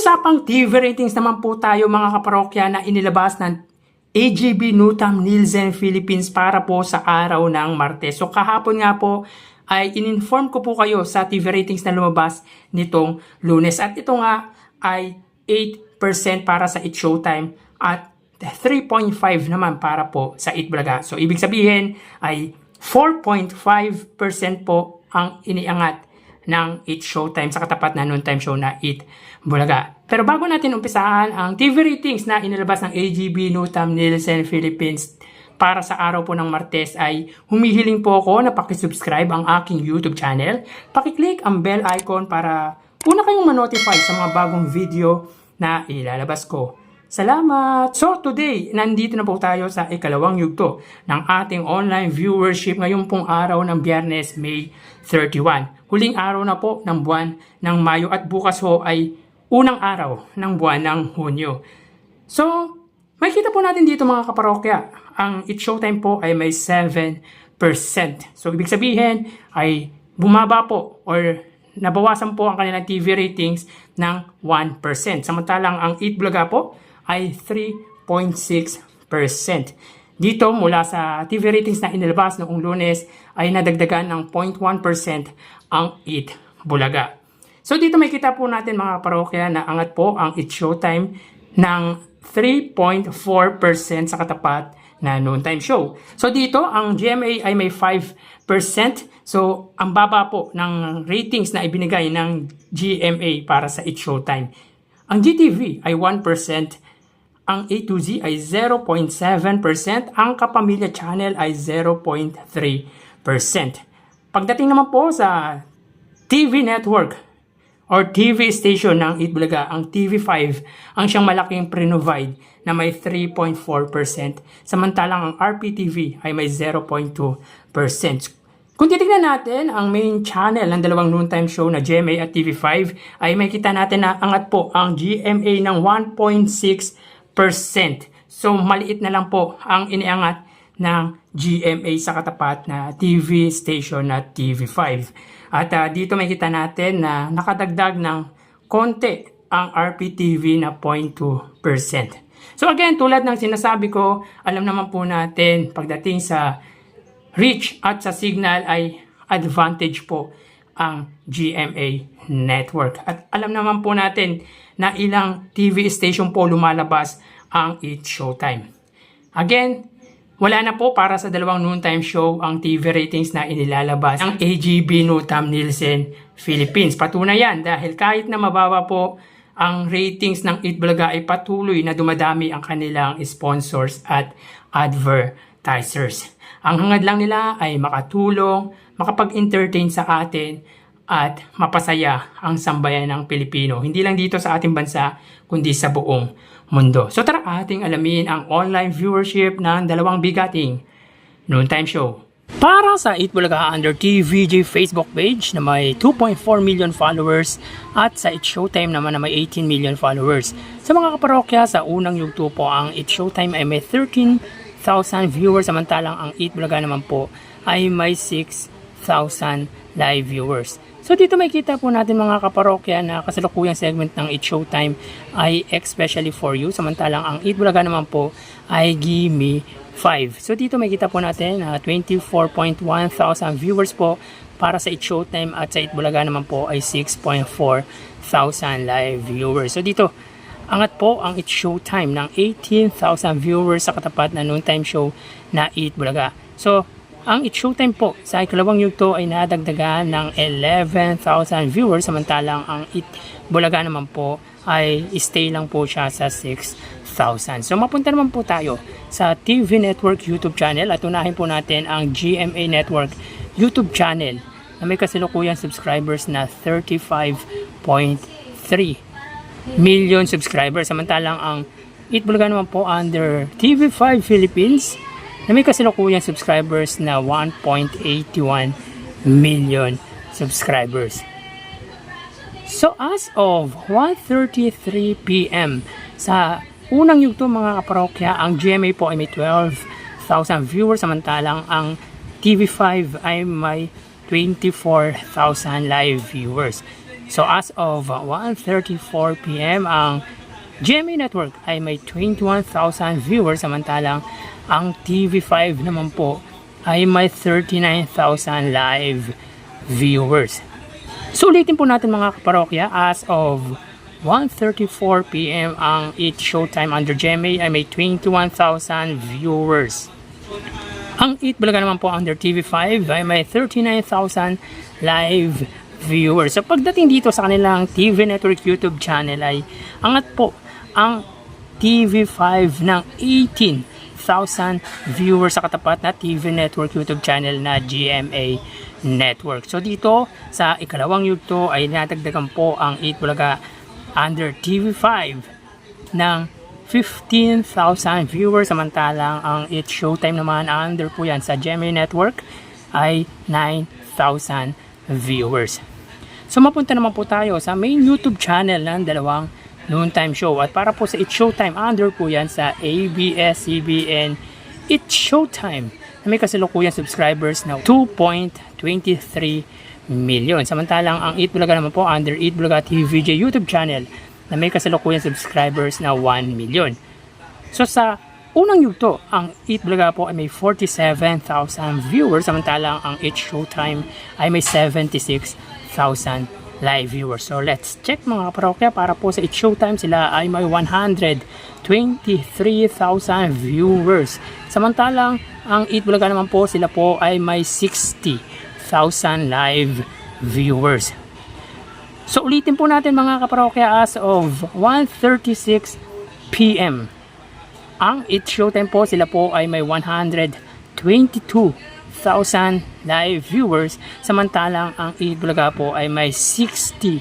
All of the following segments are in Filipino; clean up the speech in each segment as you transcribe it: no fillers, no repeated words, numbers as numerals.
usapang TV ratings naman po tayo mga kaparokya na inilabas ng AGB Nutam Nielsen Philippines para po sa araw ng Martes. So kahapon nga po ay in-inform ko po kayo sa TV ratings na lumabas nitong Lunes. At ito nga ay 8% para sa It Showtime at 3.5 naman para po sa It Bulaga. So ibig sabihin ay 4.5% po ang iniangat ng It Showtime sa katapat na noontime show na It Bulaga. Pero bago natin umpisahan ang TV ratings na inilabas ng AGB Nutam Nielsen Philippines para sa araw po ng Martes ay humihiling po ako na pakisubscribe ang aking YouTube channel. Pakiclick ang bell icon para una kayong manotify sa mga bagong video na ilalabas ko. Salamat! So today, nandito na po tayo sa ikalawang yugto ng ating online viewership ngayong pong araw ng Biyernes, May 31. Huling araw na po ng buwan ng Mayo at bukas ho ay unang araw ng buwan ng Hunyo. So, makikita po natin dito mga kaparokya, ang It Showtime po ay may 7%. So, ibig sabihin ay bumaba po or nabawasan po ang kanilang TV ratings ng 1%. Samantalang ang It Bulaga po ay 3.6%. Dito mula sa TV ratings na inilabas noong Lunes ay nadagdagan ng 0.1% ang It Bulaga. So dito may kita po natin mga parokya na angat po ang It Showtime ng 3.4% sa katapat na noontime show. So dito ang GMA ay may 5%. So ang baba po ng ratings na ibinigay ng GMA para sa It Showtime. Ang GTV ay 1%. Ang A to Z ay 0.7%, ang Kapamilya Channel ay 0.3%. Pagdating naman po sa TV network or TV station ng It Bulaga, ang TV5 ang siyang malaking pre-provide na may 3.4%, samantalang ang RPTV ay may 0.2%. Kung titignan natin ang main channel ng dalawang noontime show na GMA at TV5 ay may kita natin na angat po ang GMA ng 1.6%. So maliit na lang po ang iniangat ng GMA sa katapat na TV station na TV5. At dito may kita natin na nakadagdag ng konti ang RPTV na 0.2%. So again, tulad ng sinasabi ko, alam naman po natin pagdating sa reach at sa signal ay advantage po ang GMA network. At alam naman po natin na ilang TV station po lumalabas ang It Showtime. Again, wala na po para sa dalawang noontime show ang TV ratings na inilalabas ng AGB Nutam Nielsen Philippines. Patunay yan dahil kahit na mababa po ang ratings ng It Bulaga ay patuloy na dumadami ang kanilang sponsors at advertisers. Ang hangad lang nila ay makatulong, makapag-entertain sa atin at mapasaya ang sambayan ng Pilipino. Hindi lang dito sa ating bansa, kundi sa buong mundo. So tara ating alamin ang online viewership ng dalawang bigating noontime show. Para sa It Bulaga under TVJ Facebook page na may 2.4 million followers at sa It Showtime naman na may 18 million followers. Sa mga kaparokya, sa unang yugto po ang It Showtime ay may 13,000 viewers, samantalang ang It Bulaga naman po ay may 6,000 live viewers. So dito may kita po natin mga kaparokya na kasalukuyang segment ng It Showtime ay especially for you, samantalang ang It Bulaga naman po ay Gimme 5. So dito may kita po natin 24.1 thousand viewers po para sa It Showtime at sa It Bulaga naman po ay 6.4 thousand live viewers. So dito angat po ang It Showtime ng 18,000 viewers sa katapat na noontime show na It Bulaga. So ang It Showtime po sa ikalawang yugto ay nadagdagan ng 11,000 viewers, samantalang ang It Bulaga naman po ay stay lang po siya sa 6,000. So mapunta naman po tayo sa TV Network YouTube channel at unahin po natin ang GMA Network YouTube channel na may kasalukuyang subscribers na 35.3 million subscribers, samantalang ang It Bulaga naman po under TV5 Philippines na may kasalukuyang subscribers na 1.81 million subscribers. So as of 1:33 PM sa unang yugto mga kaparokya, ang GMA po ay may 12,000 viewers, samantalang ang TV5 ay may 24,000 live viewers. So as of 1:34 PM, ang GMA Network ay may 21,000 viewers, samantalang ang TV5 naman po ay may 39,000 live viewers. So ulitin po natin mga kaparokya, as of 1:34 PM, ang It's Showtime under GMA ay may 21,000 viewers. Ang Eat Bulaga naman po under TV5 ay may 39,000 live viewers. So pagdating dito sa kanilang TV Network YouTube channel ay angat po ang TV5 ng 18,000 viewers sa katapat na TV Network YouTube channel na GMA Network. So dito sa ikalawang yugto ay natagdagan po ang Eat Bulaga under TV5 ng 15,000 viewers, samantalang ang It's Showtime naman under po yan sa GMA Network ay 9,000 viewers. So mapunta naman po tayo sa main YouTube channel ng dalawang noontime show, at para po sa It's Showtime under po yan sa ABS-CBN It's Showtime na may kasalukuyan subscribers na 2.23 million. Samantalang ang Eat Bulaga naman po under Eat Bulaga TVJ YouTube channel na may kasalukuyan subscribers na 1 million. So sa unang yugto, ang Eat Bulaga po ay may 47,000 viewers, samantalang ang It's Showtime ay may 76,000 live viewers. So let's check mga kaparokya, para po sa It's Showtime sila ay may 123,000 viewers. Samantalang ang Eat Bulaga naman po, sila po ay may 60,000 live viewers. So ulitin po natin mga kaparokya, as of 1:36 PM, ang It's Showtime po, sila po ay may 122,000 live viewers, samantalang ang Eat Bulaga po ay may 60,000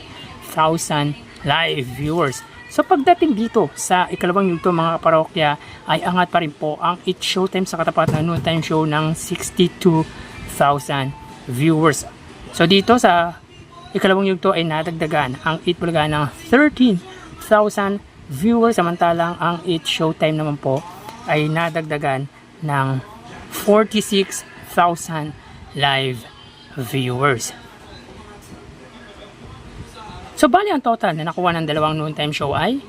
live viewers. So pagdating dito sa ikalawang yugto mga kaparokya ay angat pa rin po ang It's Showtime sa katapat ng noontime show ng 62,000 viewers. So dito sa ikalawang yugto ay nadagdagan ang Eat Bulaga ng 13,000 viewers, samantalang ang It's Showtime naman po ay nadagdagan ng 46,000 live viewers. So bali ang total na nakuha ng dalawang noontime show ay,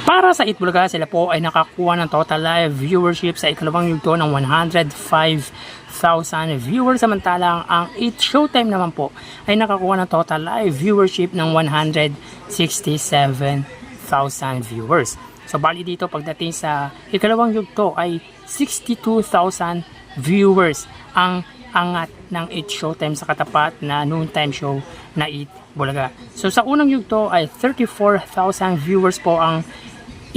para sa Eat Bulaga, sila po ay nakakuha ng total live viewership sa ikalawang yugto ng 105,000 viewers, samantalang ang It's Showtime naman po ay nakakuha ng total live viewership ng 167,000 viewers. So bali dito pagdating sa ikalawang yugto ay 62,000 viewers ang angat ng It's Showtime sa katapat na noontime show na Eat Bulaga. So sa unang yugto ay 34,000 viewers po ang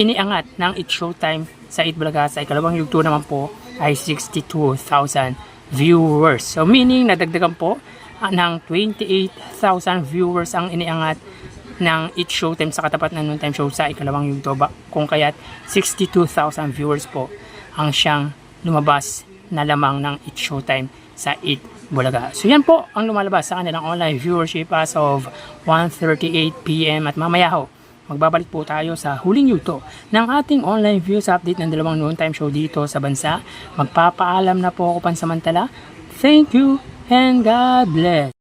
iniangat ng It's Showtime sa Eat Bulaga. Sa ikalawang yugto naman po ay 62,000 viewers. So meaning nadagdagan po ng 28,000 viewers ang iniangat ng It's Showtime sa katapat ng noontime show sa ikalawang yugto, kung kaya't 62,000 viewers po ang siyang lumabas na lamang ng It's Showtime sa Eat Bulaga. So yan po ang lumalabas sa kanilang online viewership as of 1:38 PM, at mamaya ho magbabalik po tayo sa huling yugto ng ating online views update ng dalawang noontime show dito sa bansa. Magpapaalam na po ako pansamantala. Thank you and God bless.